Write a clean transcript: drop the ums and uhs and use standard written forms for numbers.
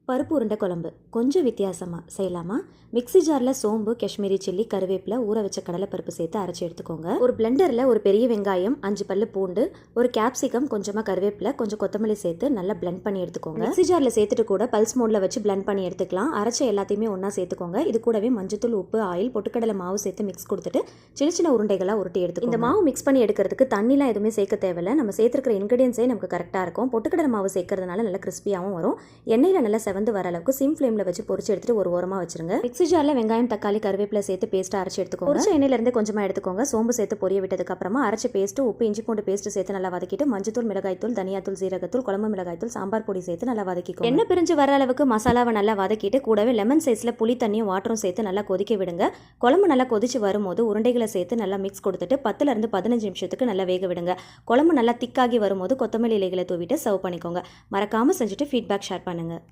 பருப்பு உருண்டை குழம்பு கொஞ்சம் வித்தியாசமாக செய்யலாமா? மிக்ஸி ஜாரில் சோம்பு, காஷ்மீரி சில்லி, கருவேப்பிலை, ஊற வச்ச கடலைப்பருப்பு சேர்த்து அரைச்சி எடுத்துக்கோங்க. ஒரு பிளெண்டரில் ஒரு பெரிய வெங்காயம், 5 பல்லு பூண்டு, ஒரு கேப்சிகம், கொஞ்சமாக கருவேப்பிலை, கொஞ்சம் கொத்தமல்லி சேர்த்து நல்லா பிளெண்ட் பண்ணி எடுத்துக்கோங்க. மிக்ஸி ஜாரில் சேர்த்துட்டு கூட பல்ஸ் மோடில் வச்சு பிளெண்ட் பண்ணி எடுத்துக்கலாம். அரைச்ச எல்லாத்தையுமே ஒன்றா சேர்த்துக்கோங்க. இது கூடவே மஞ்சத்தூள், உப்பு, ஆயில், பொட்டுக்கடலை மாவு சேர்த்து மிக்ஸ் கொடுத்துட்டு சின்ன சின்ன உருண்டைகளாக உருட்டி எடுத்துக்கோங்க. இந்த மாவு மிக்ஸ் பண்ணி எடுக்கிறதுக்கு தண்ணிலாம் எதுவுமே சேர்க்க தேவையில்லை. நம்ம சேர்த்துருக்கிற இன்கிரியன்ஸே நமக்கு கரெக்டாக இருக்கும். பொட்டுக்கடலை மாவு சேர்க்கறதுனால நல்லா கிறிஸ்பியாகவும் வரும். எண்ணெயில் நல்லா செவந்து வர அளவுக்கு சிம் ஃப்ளேமில் வச்சு பொரிச்சு எடுத்துட்டு ஒரு ஓரமாக வச்சிருங்க. மிக்ஸி ஜாரில் வெங்காயம், தக்காளி, கருவேப்பிலை சேர்த்து பேஸ்ட்டாக அரைச்சி எடுத்துக்கோங்க. பொரிச்ச எண்ணெயிலேருந்து கொஞ்சமாக எடுத்துக்கோங்க. சோம்பு சேர்த்து பொரிய விட்டதுக்கு அப்புறமா அரைச்ச பேஸ்ட்டு, உப்பு, இஞ்சி பூண்டு பேஸ்ட்டு சேர்த்து நல்லா வதக்கிட்டு மஞ்சத்தூள், மிளகாய்த்தூள், தனியாத்தூள், சீரகத்தூள், குழம்பு மிளகாய்த்தூள், சாம்பார் பொடி சேர்த்து நல்லா வதக்கிக்கோங்க. எண்ணெய் பிரிஞ்சு வர அளவுக்கு மசாலாவை நல்லா வதக்கிட்டு கூடவே லெமன் சைஸில் புளி தண்ணியும் வாட்டரும் சேர்த்து நல்லா கொதிக்க விடுங்க. குழம்பு நல்லா கொதிச்சு வரும்போது உருண்டைகளை சேர்த்து நல்லா மிக்ஸ் கொடுத்துட்டு 10 to 15 நிமிஷத்துக்கு நல்லா வேக விடுங்க. குழம்பு நல்லா திக்காகி வரும்போது கொத்தமல்லி இலைகளை தூவிட்டு சர்வ் பண்ணிக்கோங்க. மறக்காமல் செஞ்சுட்டு ஃபீட்பேக் ஷேர் பண்ணுங்கள்.